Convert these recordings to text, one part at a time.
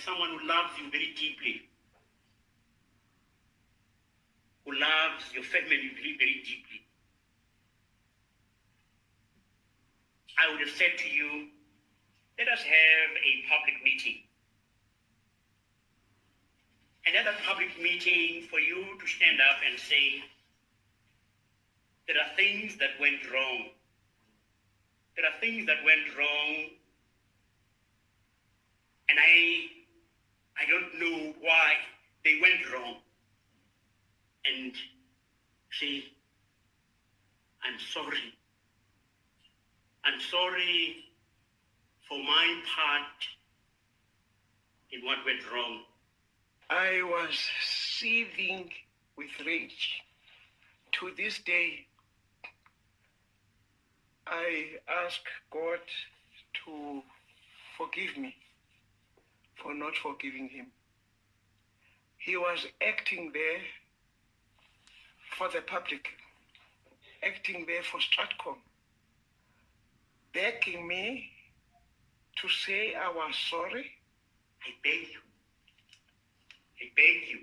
someone who loves you very deeply, who loves your family very, very deeply, I would have said to you, let us have a public meeting. Another public meeting for you to stand up and say, there are things that went wrong. There are things that went wrong, and I don't know why they went wrong. And say, I'm sorry. I'm sorry for my part in what went wrong. I was seething with rage. To this day, I ask God to forgive me for not forgiving him. He was acting there for the public, acting there for Stratcom, begging me to say I was sorry. I beg you. I beg you.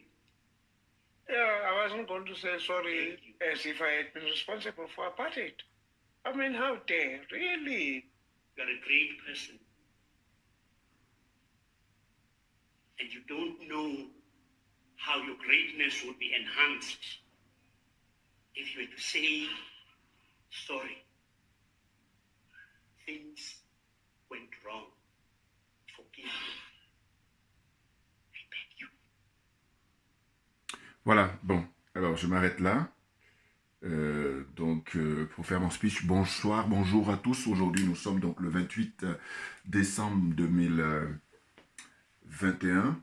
Yeah, I wasn't going to say sorry as if I had been responsible for apartheid. I mean, how dare, really? You're a great person. And you don't know how your greatness would be enhanced if you were to say sorry. Things went wrong. Forgive me. I beg you. Voilà, bon, alors je m'arrête là. Pour faire mon speech, bonsoir, bonjour à tous. Aujourd'hui, nous sommes donc le 28 décembre 2021.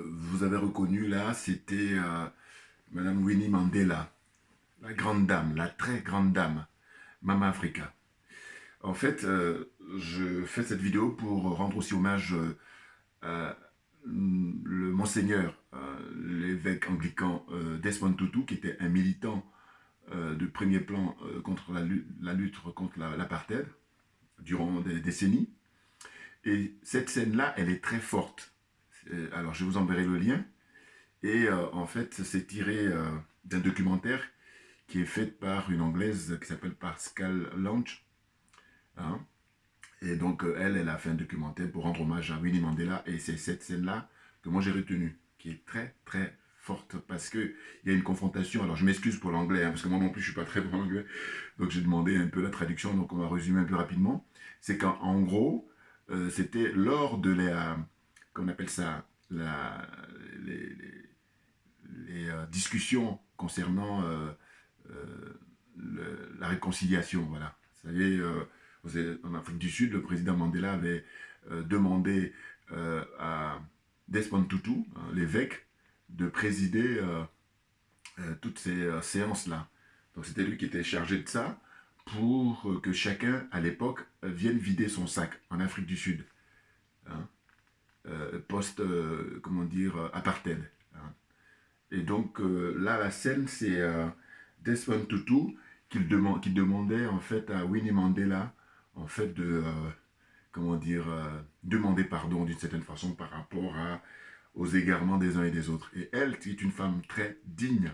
Vous avez reconnu là, c'était Madame Winnie Mandela, la grande dame, la très grande dame, Mama Africa. En fait, je fais cette vidéo pour rendre aussi hommage à le monseigneur, l'évêque anglican Desmond Tutu, qui était un militant de premier plan contre la lutte contre l'apartheid durant des décennies. Et cette scène-là, elle est très forte. Alors, je vous enverrai le lien. Et en fait, c'est tiré d'un documentaire qui est fait par une Anglaise qui s'appelle Pascal Lange. Hein? Et donc, elle a fait un documentaire pour rendre hommage à Winnie Mandela. Et c'est cette scène-là que moi j'ai retenue, qui est très, très forte, parce qu'il y a une confrontation. Alors, je m'excuse pour l'anglais, hein, parce que moi non plus, je ne suis pas très bon en anglais. Donc, j'ai demandé un peu la traduction, donc on va résumer un peu rapidement. C'est qu'en gros, c'était lors de qu'on appelle ça, les discussions concernant la réconciliation, voilà. Vous savez, en Afrique du Sud, le président Mandela avait demandé à Desmond Tutu, l'évêque, de présider toutes ces séances-là. Donc c'était lui qui était chargé de ça pour que chacun, à l'époque, vienne vider son sac en Afrique du Sud, hein, comment dire, apartheid. Hein. Et donc là, la scène, c'est Desmond Tutu qui demandait en fait à Winnie Mandela en fait de, comment dire, demander pardon d'une certaine façon par rapport aux égarements des uns et des autres. Et elle, qui est une femme très digne,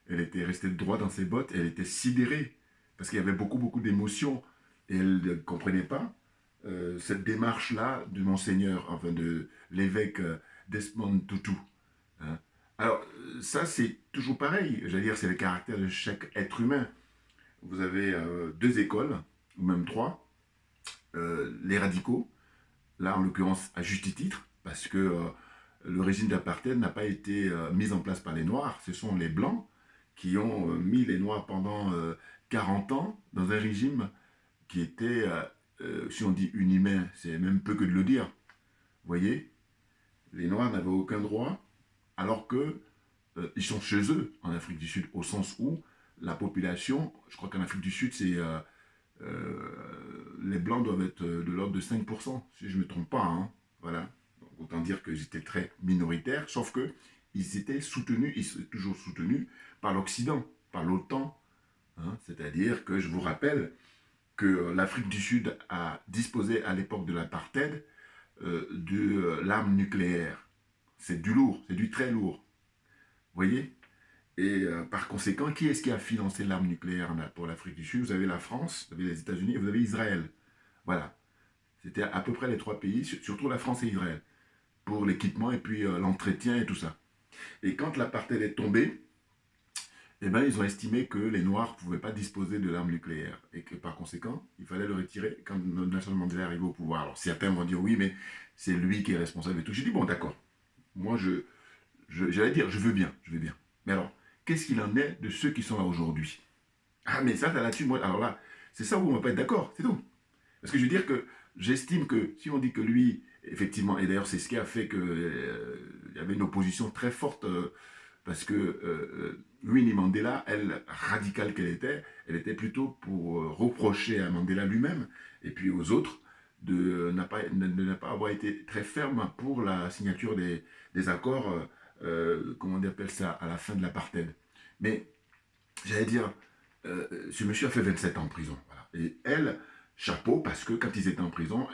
elle était restée droit dans ses bottes, elle était sidérée, parce qu'il y avait beaucoup, beaucoup d'émotions, et elle ne comprenait pas cette démarche-là du monseigneur, enfin de l'évêque Desmond Tutu. Hein. Alors, ça, c'est toujours pareil, j'allais dire, c'est le caractère de chaque être humain. Vous avez deux écoles, ou même trois, les radicaux, là en l'occurrence à juste titre, parce que le régime d'apartheid n'a pas été mis en place par les Noirs, ce sont les Blancs qui ont mis les Noirs pendant 40 ans dans un régime qui était, si on dit inhumain, c'est même peu que de le dire. Vous voyez, les Noirs n'avaient aucun droit, alors que ils sont chez eux en Afrique du Sud, au sens où la population, je crois qu'en Afrique du Sud, c'est les Blancs doivent être de l'ordre de 5%, si je ne me trompe pas. Hein, voilà. Donc, autant dire que j'étais très minoritaire, sauf que ils étaient soutenus, ils sont toujours soutenus par l'Occident, par l'OTAN. Hein, c'est-à-dire que je vous rappelle que l'Afrique du Sud a disposé à l'époque de l'apartheid de l'arme nucléaire. C'est du lourd, c'est du très lourd. Vous voyez? Et par conséquent, qui est-ce qui a financé l'arme nucléaire pour l'Afrique du Sud? Vous avez la France, vous avez les États-Unis et vous avez Israël. Voilà. C'était à peu près les trois pays, surtout la France et Israël, pour l'équipement et puis l'entretien et tout ça. Et quand l'apartheid est tombé, eh ben, ils ont estimé que les Noirs ne pouvaient pas disposer de l'arme nucléaire et que par conséquent, il fallait le retirer quand Nelson Mandela est arrivé au pouvoir. Alors certains vont dire oui, mais c'est lui qui est responsable et tout. J'ai dit bon, d'accord. Moi, j'allais dire, je veux bien, je veux bien. Mais alors, qu'est-ce qu'il en est de ceux qui sont là aujourd'hui? Ah, mais ça, là-dessus, moi, alors là, c'est ça où on ne va pas être d'accord, c'est tout. Parce que je veux dire que j'estime que si on dit que lui, effectivement, et d'ailleurs c'est ce qui a fait qu'il y avait une opposition très forte, parce que Winnie Mandela, elle, radicale qu'elle était plutôt pour reprocher à Mandela lui-même, et puis aux autres, de ne pas avoir été très ferme pour la signature des accords, comment on appelle ça, à la fin de l'apartheid. Mais, j'allais dire, ce monsieur a fait 27 ans en prison. Voilà. Et elle, chapeau, parce que quand ils étaient en prison,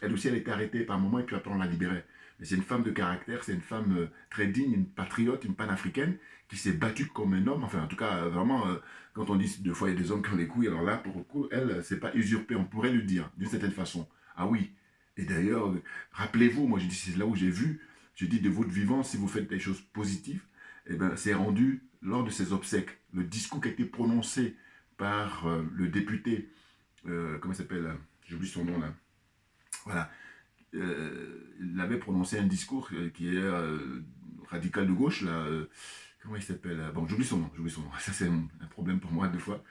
elle aussi, elle était arrêtée par un moment et puis après on l'a libérée. Mais c'est une femme de caractère, c'est une femme très digne, une patriote, une panafricaine, qui s'est battue comme un homme. Enfin, en tout cas, vraiment, quand on dit deux fois il y a des hommes qui ont les couilles, alors là, pour le coup, elle, c'est pas usurpé, on pourrait le dire, d'une certaine façon. Ah oui. Et d'ailleurs, rappelez-vous, moi, je dis, c'est là où j'ai vu, je dis de votre vivant, si vous faites des choses positives, eh ben, c'est rendu lors de ses obsèques. Le discours qui a été prononcé par le député, comment il s'appelle, j'oublie son nom là, voilà, il avait prononcé un discours qui est radical de gauche, là, comment il s'appelle, bon, j'oublie son nom, ça c'est un problème pour moi deux fois.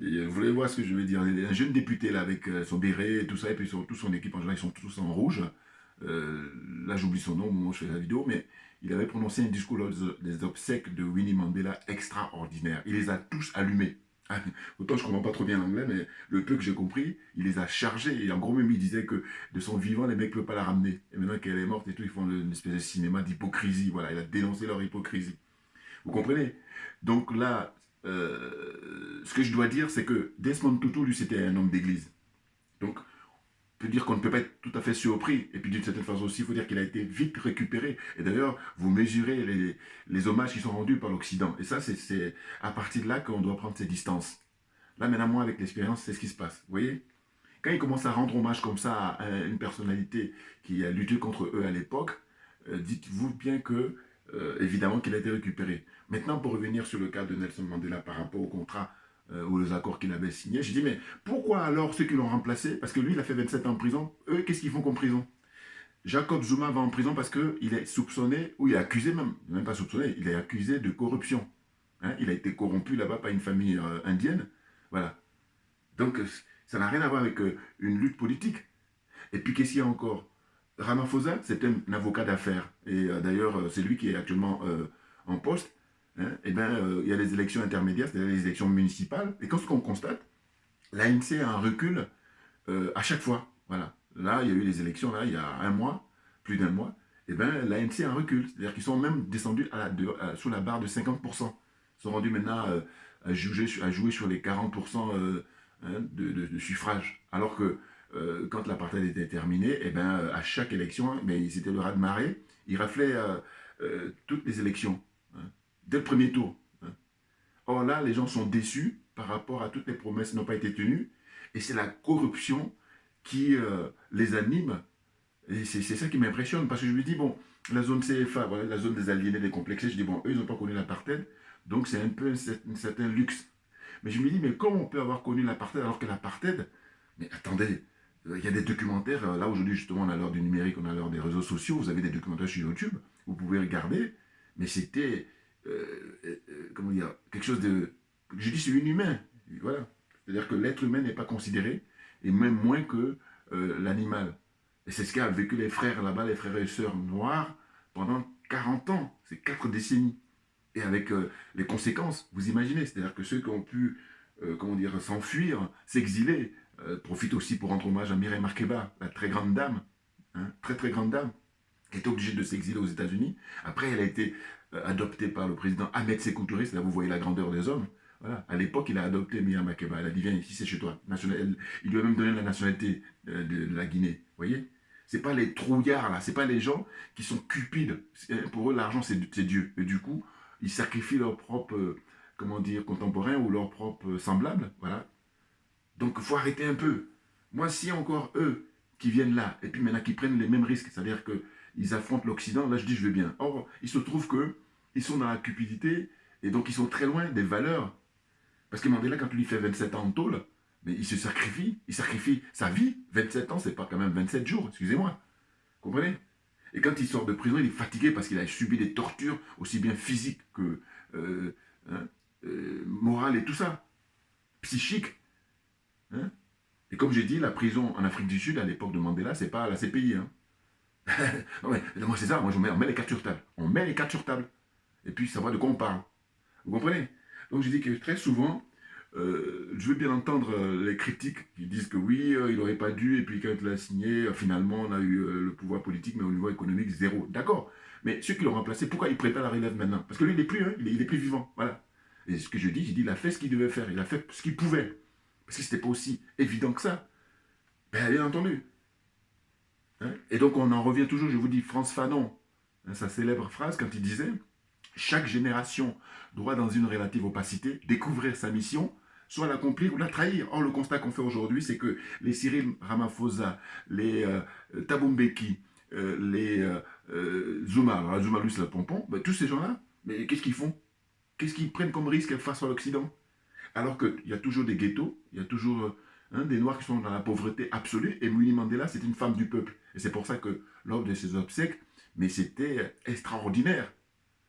Et, vous voulez voir ce que je veux dire, un jeune député là avec son béret et tout ça, et puis toute son équipe en général, ils sont tous en rouge. Là j'oublie son nom au moment où je fais la vidéo, mais il avait prononcé un discours lors des obsèques de Winnie Mandela extraordinaire. Il les a tous allumés. Autant je ne comprends pas trop bien l'anglais, mais le peu que j'ai compris, il les a chargés. Et en gros, même il disait que de son vivant, les mecs ne peuvent pas la ramener. Et maintenant qu'elle est morte et tout, ils font une espèce de cinéma d'hypocrisie. Voilà, il a dénoncé leur hypocrisie. Vous comprenez? Donc là, ce que je dois dire, c'est que Desmond Tutu, lui, c'était un homme d'église. Donc, on peut dire qu'on ne peut pas être tout à fait surpris. Et puis d'une certaine façon aussi, il faut dire qu'il a été vite récupéré. Et d'ailleurs, vous mesurez les hommages qui sont rendus par l'Occident. Et ça, c'est à partir de là qu'on doit prendre ses distances. Là, maintenant, moi, avec l'expérience, c'est ce qui se passe. Vous voyez? Quand ils commencent à rendre hommage comme ça à une personnalité qui a lutté contre eux à l'époque, dites-vous bien que, évidemment, qu'il a été récupéré. Maintenant, pour revenir sur le cas de Nelson Mandela par rapport au contrat ou aux accords qu'il avait signés, je dis, mais pourquoi alors ceux qui l'ont remplacé? Parce que lui, il a fait 27 ans en prison. Eux, qu'est-ce qu'ils font comme prison? Jacob Zuma va en prison parce qu'il est soupçonné, ou il est accusé même pas soupçonné, il est accusé de corruption. Hein, il a été corrompu là-bas par une famille indienne. Voilà. Donc, ça n'a rien à voir avec une lutte politique. Et puis, qu'est-ce qu'il y a encore? Ramaphosa, c'est un avocat d'affaires. Et d'ailleurs, c'est lui qui est actuellement en poste. Hein, et bien, il y a les élections intermédiaires, c'est-à-dire les élections municipales. Et ce qu'on constate, l'ANC a un recul à chaque fois. Voilà. Là, il y a eu les élections, là, il y a un mois, plus d'un mois. Et bien, l'ANC a un recul. C'est-à-dire qu'ils sont même descendus sous la barre de 50%. Ils sont rendus maintenant à jouer sur les 40% hein, de suffrage. Alors que quand l'apartheid était terminé, eh ben, à chaque élection, c'était le raz-de-marée. Il raflait toutes les élections, hein, dès le premier tour. Hein. Or là, les gens sont déçus par rapport à toutes les promesses qui n'ont pas été tenues. Et c'est la corruption qui les anime. Et c'est ça qui m'impressionne, parce que je me dis, bon, la zone CFA, voilà, la zone des aliénés, des complexés, je dis, bon, eux, ils n'ont pas connu l'apartheid, donc c'est un peu un certain luxe. Mais je me dis, mais comment on peut avoir connu l'apartheid alors que l'apartheid, mais attendez, il y a des documentaires, là aujourd'hui justement on a l'heure du numérique, on a l'heure des réseaux sociaux, vous avez des documentaires sur YouTube, vous pouvez regarder, mais c'était, comment dire, quelque chose de, je dis c'est inhumain, voilà. C'est-à-dire que l'être humain n'est pas considéré, et même moins que l'animal. Et c'est ce qu'a vécu les frères là-bas, les frères et sœurs noirs, pendant 40 ans, c'est 4 décennies. Et avec les conséquences, vous imaginez, c'est-à-dire que ceux qui ont pu, comment dire, s'enfuir, s'exiler, profitent aussi pour rendre hommage à Mireille Makeba, la très grande dame, hein, très très grande dame, qui est obligée de s'exiler aux États-Unis. Après, elle a été adoptée par le président Ahmed Sékou Touré, là vous voyez la grandeur des hommes. Voilà. À l'époque, il a adopté Mireille Makeba, elle a dit viens ici, c'est chez toi. Il lui a même donné la nationalité de la Guinée, vous voyez. C'est pas les trouillards, là. C'est pas les gens qui sont cupides. Pour eux, l'argent, c'est Dieu. Et du coup, ils sacrifient leurs propres, comment dire, contemporains ou leurs propres semblables. Voilà. Donc, il faut arrêter un peu. Moi, si encore eux qui viennent là, et puis maintenant qui prennent les mêmes risques, c'est-à-dire qu'ils affrontent l'Occident, là, je dis, je veux bien. Or, il se trouve qu'ils sont dans la cupidité, et donc ils sont très loin des valeurs. Parce que Mandela, quand il lui fait 27 ans en tôle, mais il sacrifie sa vie. 27 ans, c'est pas quand même 27 jours, excusez-moi. Comprenez? Et quand il sort de prison, il est fatigué parce qu'il a subi des tortures, aussi bien physiques que euh, hein, morales et tout ça. Psychiques. Hein. Et comme j'ai dit, la prison en Afrique du Sud, à l'époque de Mandela, c'est pas la CPI. Hein. Non, mais, moi, c'est ça, moi, on met les cartes sur table. On met les cartes sur table. Et puis, savoir de quoi on parle. Vous comprenez? Donc, je dis que très souvent, je veux bien entendre les critiques qui disent que oui, il n'aurait pas dû, et puis quand il a signé, finalement, on a eu le pouvoir politique, mais au niveau économique, zéro. D'accord. Mais ceux qui l'ont remplacé, pourquoi ils prennent pas la relève maintenant? Parce que lui, il n'est plus, hein, il est plus vivant. Voilà. Et ce que je dis, il a fait ce qu'il devait faire, il a fait ce qu'il pouvait. Parce que c'était pas aussi évident que ça. Ben, bien entendu. Hein. Et donc, on en revient toujours, je vous dis, Frantz Fanon, hein, sa célèbre phrase, quand il disait chaque génération doit, dans une relative opacité, découvrir sa mission, soit l'accomplir ou la trahir. Or, le constat qu'on fait aujourd'hui, c'est que les Cyril Ramaphosa, les Thabo Mbeki, les Zuma, alors Zuma, lui, c'est le pompon, ben, tous ces gens-là, mais qu'est-ce qu'ils font? Qu'est-ce qu'ils prennent comme risque face à l'Occident? Alors qu'il y a toujours des ghettos, il y a toujours des Noirs qui sont dans la pauvreté absolue, et Winnie Mandela, c'est une femme du peuple. Et c'est pour ça que lors de ses obsèques, mais c'était extraordinaire.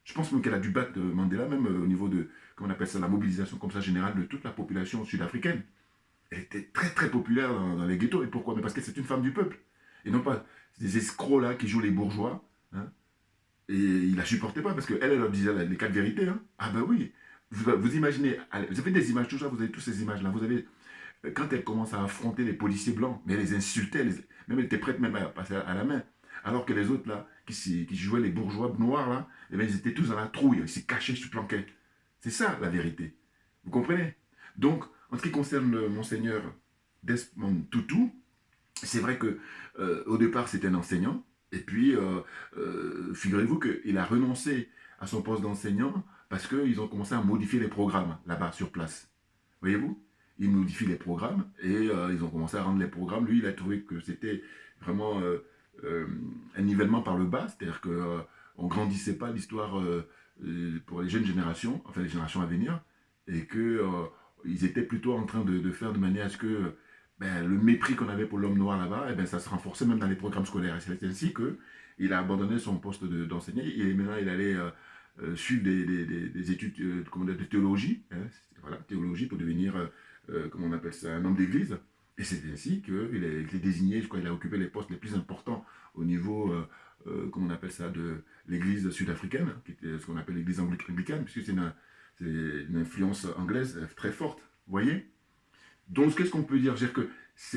Je pense même qu'elle a dû battre Mandela, même au niveau de, comment on appelle ça, la mobilisation comme ça générale de toute la population sud-africaine. Elle était très très populaire dans les ghettos. Et pourquoi? Mais parce que c'est une femme du peuple. Et non pas des escrocs là qui jouent les bourgeois. Hein. Et il la supportait pas parce qu'elle leur disait les quatre vérités. Hein. Ah ben oui. Vous imaginez, vous avez des images, tout ça, vous avez toutes ces images-là. Vous avez, quand elle commence à affronter les policiers blancs, mais elle les insultait, même elle était prête même à passer à la main. Alors que les autres là, qui jouaient les bourgeois noirs là, eh bien, ils étaient tous dans la trouille, ils se cachaient, se planquaient. C'est ça la vérité. Vous comprenez? Donc, en ce qui concerne monseigneur Desmond Tutu, c'est vrai que au départ c'était un enseignant, et puis figurez-vous qu'il a renoncé à son poste d'enseignant parce qu'ils ont commencé à modifier les programmes là-bas sur place. Voyez-vous? Ils modifient les programmes et ils ont commencé à rendre les programmes. Lui, il a trouvé que c'était vraiment un nivellement par le bas, c'est-à-dire qu'on ne grandissait pas l'histoire pour les jeunes générations, enfin les générations à venir, et qu'ils étaient plutôt en train de faire de manière à ce que ben, le mépris qu'on avait pour l'homme noir là-bas, eh ben, ça se renforçait même dans les programmes scolaires. Et c'est ainsi qu'il a abandonné son poste d'enseignant et maintenant il allait suivre des études de théologie, hein, voilà, théologie pour devenir, comment on appelle ça, un homme d'église. Et c'est ainsi qu'il est désigné, je crois qu'il a occupé les postes les plus importants au niveau, comment on appelle ça, de l'église sud-africaine, qui était ce qu'on appelle l'église anglicane, puisque c'est une influence anglaise très forte. Vous voyez? Donc, qu'est-ce qu'on peut dire? C'est que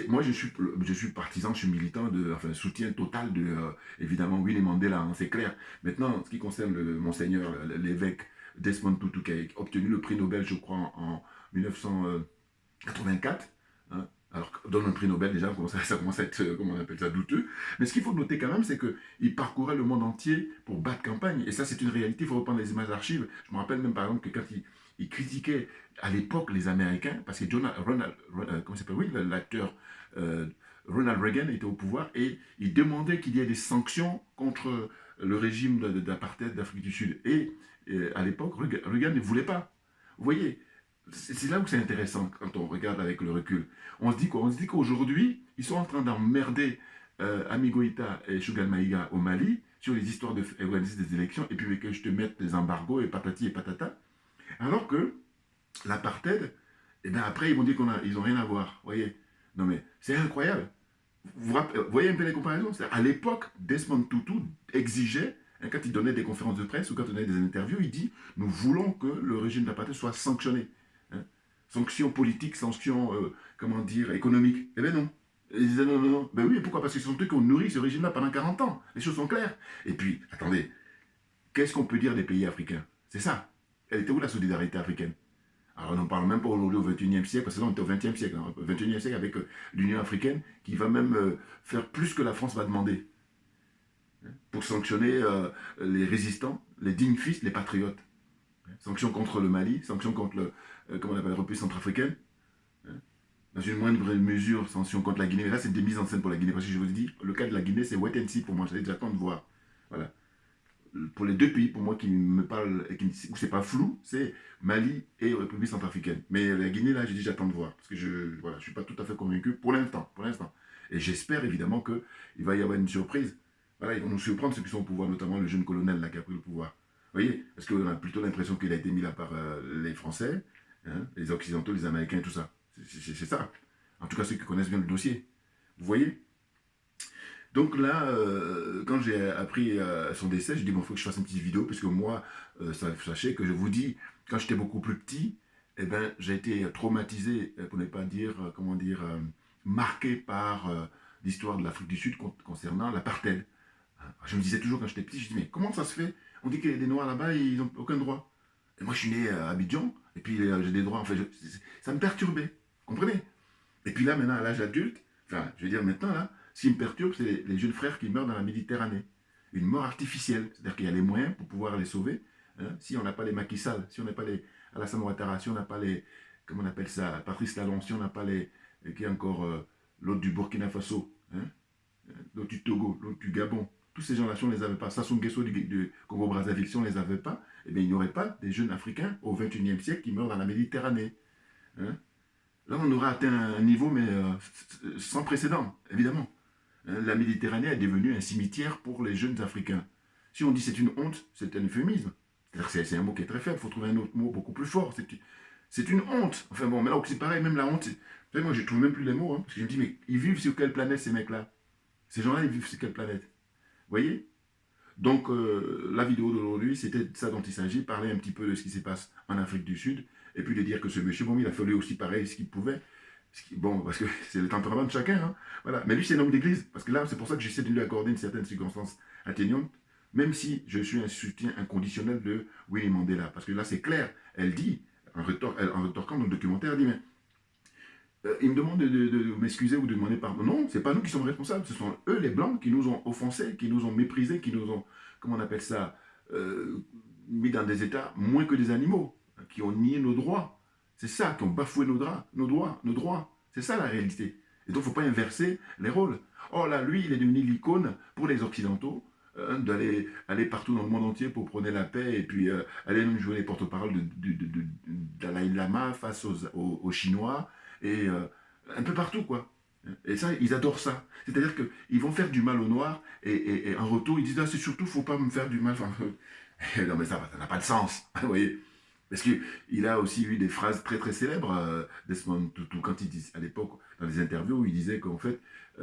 moi, je suis partisan, je suis militant, enfin, soutien total de, évidemment, Winnie Mandela, hein, c'est clair. Maintenant, en ce qui concerne le monseigneur, l'évêque Desmond Tutu, qui a obtenu le prix Nobel, je crois, en 1984, hein, alors, donne un prix Nobel, déjà, ça commence à être, comment on appelle ça, douteux. Mais ce qu'il faut noter quand même, c'est qu'il parcourait le monde entier pour battre campagne. Et ça, c'est une réalité, il faut reprendre les images d'archives. Je me rappelle même, par exemple, que quand il critiquait à l'époque les Américains, parce que comment s'appelle, oui, l'acteur Ronald Reagan était au pouvoir, et il demandait qu'il y ait des sanctions contre le régime d'apartheid d'Afrique du Sud. Et à l'époque, Reagan ne voulait pas. Vous voyez, c'est là où c'est intéressant quand on regarde avec le recul. On se dit quoi? On se dit qu'aujourd'hui, ils sont en train d'emmerder Ami Goïta et Choguel Maïga au Mali sur les histoires d'organiser des élections et puis que je te mette des embargos et patati et patata. Alors que l'apartheid, et bien après ils vont dire qu'ils n'ont rien à voir. Voyez? Non mais c'est incroyable. Vous voyez un peu les comparaisons? À l'époque, Desmond Tutu exigeait, hein, quand il donnait des conférences de presse ou quand on donnait des interviews, il dit « Nous voulons que le régime d'apartheid soit sanctionné. Hein. Sanctions politiques, sanctions, comment dire, économiques. » Eh bien non. Ils disaient non, non, non. Ben oui, pourquoi? Parce que ce sont eux qui ont nourri ce régime-là pendant 40 ans. Les choses sont claires. Et puis, attendez, qu'est-ce qu'on peut dire des pays africains? C'est ça. Elle était où la solidarité africaine? Alors, on n'en parle même pas aujourd'hui au XXIe siècle, parce que là, on est au XXe siècle, hein, au XXIe siècle avec l'Union africaine qui va même faire plus que la France va demander pour sanctionner les résistants, les dignes fils, les patriotes. Sanctions contre le Mali, sanctions contre comment on appelle, la République centrafricaine. Dans une moindre mesure, sanctions contre la Guinée. Mais là, c'est des mises en scène pour la Guinée. Parce que je vous dis, le cas de la Guinée, c'est wait and see pour moi. J'attends de voir. Voilà. Pour les deux pays, pour moi, qui me parlent, et où c'est pas flou, c'est Mali et République centrafricaine. Mais la Guinée, là, j'ai dit, j'attends de voir. Parce que je voilà, suis pas tout à fait convaincu pour l'instant. Pour l'instant. Et j'espère évidemment qu'il va y avoir une surprise. Voilà, ils vont nous surprendre ceux qui sont au pouvoir, notamment le jeune colonel là, qui a pris le pouvoir. Vous voyez, parce qu'on a plutôt l'impression qu'il a été mis là par les Français, hein, les Occidentaux, les Américains, tout ça. C'est ça. En tout cas, ceux qui connaissent bien le dossier. Vous voyez? Donc là, quand j'ai appris son décès, j'ai dit, bon, il faut que je fasse une petite vidéo, parce que moi, sachez que je vous dis, quand j'étais beaucoup plus petit, eh ben, j'ai été traumatisé, pour ne pas dire, comment dire, marqué par l'histoire de l'Afrique du Sud concernant l'apartheid. Je me disais toujours quand j'étais petit, je dis, mais comment ça se fait? On dit qu'il y a des Noirs là-bas, ils n'ont aucun droit. Et moi, je suis né à Abidjan, et puis j'ai des droits. Enfin, ça me perturbait. Comprenez? Et puis là, maintenant, à l'âge adulte, enfin, je veux dire maintenant, là, ce qui me perturbe, c'est les jeunes frères qui meurent dans la Méditerranée. Une mort artificielle. C'est-à-dire qu'il y a les moyens pour pouvoir les sauver. Hein, si on n'a pas les Macky Sall, si on n'a pas les Alassane Ouattara, si on n'a pas les, comment on appelle ça, Patrice Talon, si on n'a pas les, qui est encore l'autre du Burkina Faso, hein, l'autre du Togo, l'autre du Gabon, tous ces gens-là, si on ne les avait pas, Sassou Nguesso du Congo-Brazzaville, si on ne les avait pas, eh bien, il n'y aurait pas des jeunes Africains au XXIe siècle qui meurent dans la Méditerranée. Hein. Là, on aura atteint un niveau, mais sans précédent, évidemment. Hein, la Méditerranée est devenue un cimetière pour les jeunes Africains. Si on dit c'est une honte, c'est un euphémisme. C'est un mot qui est très faible, il faut trouver un autre mot beaucoup plus fort. C'est une honte. Enfin bon, mais là, c'est pareil, même la honte. Vous savez, moi, je ne trouve même plus les mots, hein, parce que je me dis, mais ils vivent sur quelle planète, ces mecs-là? Ces gens-là, ils vivent sur quelle planète? Vous voyez? Donc, la vidéo d'aujourd'hui, c'était ça dont il s'agit, parler un petit peu de ce qui se passe en Afrique du Sud, et puis de dire que ce monsieur, bon, il a fallu aussi pareil ce qu'il pouvait. Bon, parce que c'est le tempérament de chacun, hein, voilà. Mais lui, c'est un homme d'église, parce que là, c'est pour ça que j'essaie de lui accorder une certaine circonstance atténuante, même si je suis un soutien inconditionnel de Winnie Mandela, parce que là, c'est clair, elle dit, en retorquant dans le documentaire, elle dit, mais il me demande de m'excuser ou de demander pardon. Non, c'est pas nous qui sommes responsables, ce sont eux les blancs qui nous ont offensés, qui nous ont méprisés, qui nous ont, comment on appelle ça, mis dans des états moins que des animaux, qui ont nié nos droits. C'est ça, qui ont bafoué nos droits. C'est ça la réalité. Et donc il ne faut pas inverser les rôles. Oh là, lui, il est devenu l'icône pour les Occidentaux, aller partout dans le monde entier pour prôner la paix et puis aller même jouer les porte-paroles de Dalai Lama face aux Chinois et un peu partout, quoi. Et ça, ils adorent ça. C'est-à-dire qu'ils vont faire du mal aux Noirs et en retour, ils disent, ah, c'est surtout, faut pas me faire du mal. Enfin, non, mais ça n'a pas de sens. Vous voyez? Parce qu'il a aussi eu des phrases très très célèbres, Desmond Tutu, quand il dit, à l'époque, dans les interviews, il disait qu'en fait,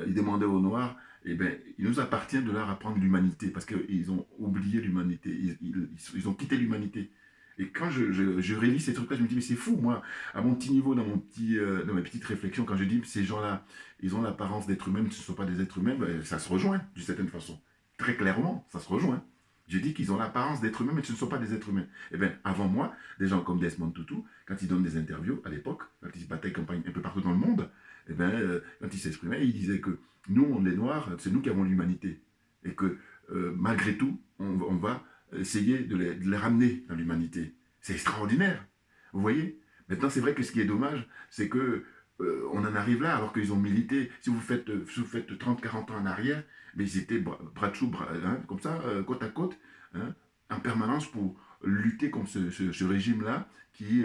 il demandait aux Noirs, eh ben, il nous appartient de leur apprendre l'humanité, parce qu'ils ont oublié l'humanité, ils ont quitté l'humanité. Et quand je rélis ces trucs-là, je me dis, mais c'est fou, moi, à mon petit niveau, dans mes petites réflexions, quand je dis, ces gens-là, ils ont l'apparence d'êtres humains, mais ce ne sont pas des êtres humains, ben, ça se rejoint, d'une certaine façon. Très clairement, ça se rejoint. J'ai dit qu'ils ont l'apparence d'êtres humains, mais ce ne sont pas des êtres humains. Eh bien, avant moi, des gens comme Desmond Tutu, quand ils donnent des interviews, à l'époque, quand ils battaient campagne un peu partout dans le monde, eh bien, quand ils s'exprimaient, ils disaient que nous, on est noirs, c'est nous qui avons l'humanité. Et que, malgré tout, on va essayer de les ramener dans l'humanité. C'est extraordinaire. Vous voyez? Maintenant, c'est vrai que ce qui est dommage, c'est que on en arrive là, alors qu'ils ont milité. Si vous faites 30-40 ans en arrière, mais ils étaient bras dessous, hein, comme ça, côte à côte, hein, en permanence pour lutter contre ce régime-là qui,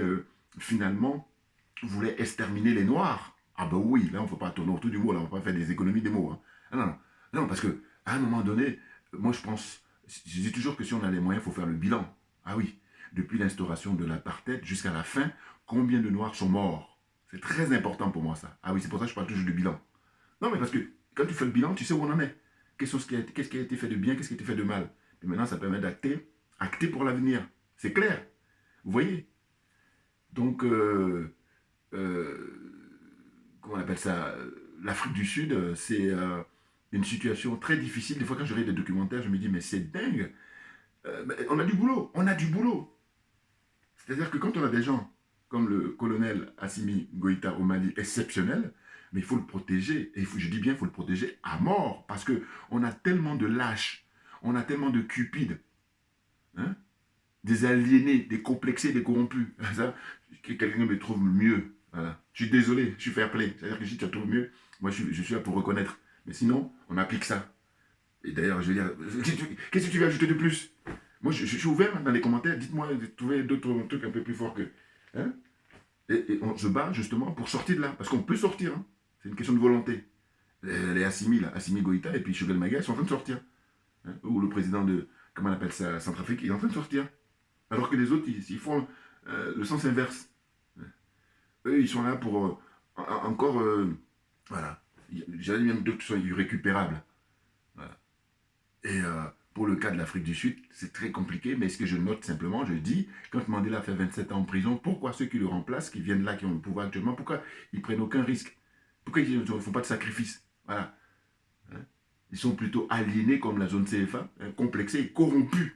finalement, voulait exterminer les Noirs. Ah ben oui, là, on ne faut pas tourner autour du mot, là, on ne va pas faire des économies des mots. Hein. Ah non, non, non, parce qu'à un moment donné, moi, je dis toujours que si on a les moyens, il faut faire le bilan. Ah oui, depuis l'instauration de l'apartheid jusqu'à la fin, combien de Noirs sont morts? C'est très important pour moi, ça. Ah oui, c'est pour ça que je parle toujours du bilan. Non, mais parce que quand tu fais le bilan, tu sais où on en est. Qu'est-ce qui a été fait de bien, qu'est-ce qui a été fait de mal. Et maintenant, ça permet acter pour l'avenir. C'est clair. Vous voyez? Donc, comment on appelle ça? L'Afrique du Sud, c'est une situation très difficile. Des fois, quand je regarde des documentaires, je me dis, mais c'est dingue. On a du boulot. On a du boulot. C'est-à-dire que quand on a des gens comme le colonel Assimi Goïta au Mali, exceptionnel, mais il faut le protéger. Et je dis bien, il faut le protéger à mort, parce qu'on a tellement de lâches, on a tellement de cupides, hein, des aliénés, des complexés, des corrompus. Ça, que quelqu'un me trouve mieux. Voilà. Je suis désolé, je suis fair play. C'est-à-dire que si tu te trouves mieux, moi je suis là pour reconnaître. Mais sinon, on applique ça. Et d'ailleurs, je veux dire, qu'est-ce que tu veux ajouter de plus? Moi, je suis ouvert dans les commentaires. Dites-moi, trouvez d'autres trucs un peu plus forts que... Hein, et on se bat justement pour sortir de là. Parce qu'on peut sortir. Hein. C'est une question de volonté. Les Assimi, là, Assimi Goïta et puis Choguel Maga, ils sont en train de sortir. Hein. Ou le président de, comment on appelle ça, Centrafrique, il est en train de sortir. Alors que les autres, ils font le sens inverse. Eux, ils sont là pour encore... voilà. J'allais même dire que ce soit irrécupérable. Voilà. Et pour le cas de l'Afrique du Sud, c'est très compliqué, mais ce que je note simplement, je dis, quand Mandela fait 27 ans en prison, pourquoi ceux qui le remplacent, qui viennent là, qui ont le pouvoir actuellement, pourquoi ils prennent aucun risque? Pourquoi ils ne font pas de sacrifice? Voilà. Hein? Ils sont plutôt aliénés comme la zone CFA, hein, complexés et corrompus.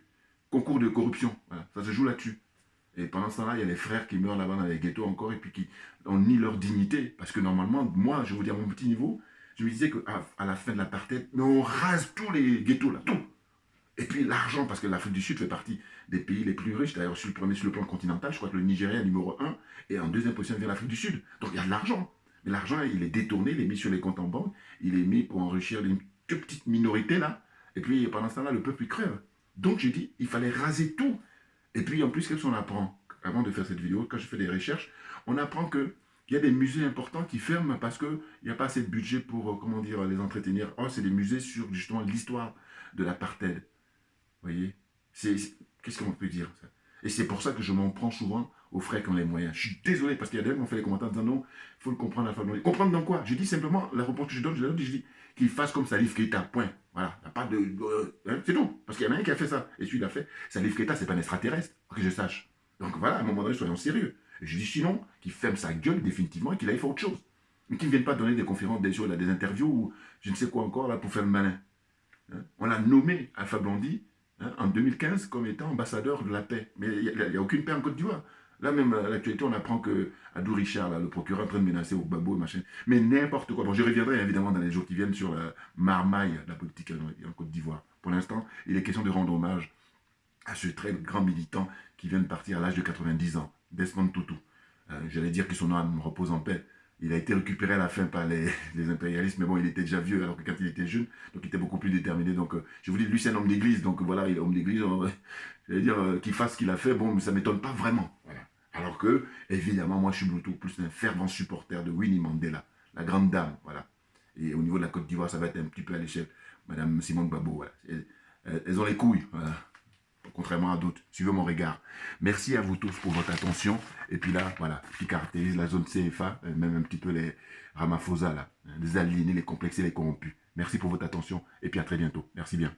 Concours de corruption. Voilà. Ça se joue là-dessus. Et pendant ce temps-là, il y a les frères qui meurent là-bas dans les ghettos encore et puis qui ont nie leur dignité. Parce que normalement, moi, je vous dis à mon petit niveau, je me disais qu'à la fin de l'apartheid, mais on rase tous les ghettos là, tout. Et puis l'argent, parce que l'Afrique du Sud fait partie des pays les plus riches. D'ailleurs, je suis le premier sur le plan continental. Je crois que le Nigeria est numéro 1 et en deuxième position vient l'Afrique du Sud. Donc il y a de l'argent. Mais l'argent, il est détourné, il est mis sur les comptes en banque, il est mis pour enrichir une toute petite minorité là. Et puis pendant ce temps-là, le peuple il crève. Donc j'ai dit, il fallait raser tout. Et puis en plus, qu'est-ce qu'on apprend? Avant de faire cette vidéo, quand je fais des recherches, on apprend qu'il y a des musées importants qui ferment parce qu'il n'y a pas assez de budget pour, comment dire, les entretenir. Oh, c'est des musées sur justement l'histoire de l'apartheid. Vous voyez? Qu'est-ce qu'on peut dire ça? Et c'est pour ça que je m'en prends souvent aux frères qui ont les moyens. Je suis désolé parce qu'il y a des gens qui ont fait les commentaires en disant non, il faut le comprendre à la famille. Comprendre dans quoi? Je dis simplement, la réponse que je donne, je dis qu'il fasse comme Salif Keita, point. Voilà, il n'y a pas de... hein, c'est tout. Parce qu'il y en a un qui a fait ça. Et celui qui l'a fait, Salif Keita, c'est pas un extraterrestre, que je sache. Donc voilà, à un moment donné, soyons sérieux. Et je dis sinon, qu'il ferme sa gueule définitivement et qu'il aille faire autre chose. Mais qu'il ne vienne pas donner des conférences, des interviews ou je ne sais quoi encore là pour faire le malin. Hein? On l'a nommé Alpha Blondy en 2015 comme étant ambassadeur de la paix. Mais il n'y a aucune paix en Côte d'Ivoire. Là même, à l'actualité, on apprend que Adou Richard, là, le procureur, est en train de menacer au Gbagbo et machin. Mais n'importe quoi. Bon, je reviendrai évidemment dans les jours qui viennent sur la marmaille de la politique en Côte d'Ivoire. Pour l'instant, il est question de rendre hommage à ce très grand militant qui vient de partir à l'âge de 90 ans, Desmond Tutu. J'allais dire que son âme repose en paix. Il a été récupéré à la fin par les impérialistes, mais bon, il était déjà vieux, alors que quand il était jeune, donc il était beaucoup plus déterminé. Donc, je vous dis, lui, c'est un homme d'église, donc voilà, il est homme d'église. J'allais dire, qu'il fasse ce qu'il a fait, bon, mais ça ne m'étonne pas vraiment. Voilà. Alors que, évidemment, moi, je suis plutôt plus un fervent supporter de Winnie Mandela, la grande dame, voilà. Et au niveau de la Côte d'Ivoire, ça va être un petit peu à l'échelle. Madame Simone Gbagbo, voilà. Elles ont les couilles, voilà. Contrairement à d'autres. Suivez mon regard. Merci à vous tous pour votre attention. Et puis là, voilà, qui caractérise la zone CFA, même un petit peu les Ramaphosa, là, les aliénés, les complexés, les corrompus. Merci pour votre attention et puis à très bientôt. Merci bien.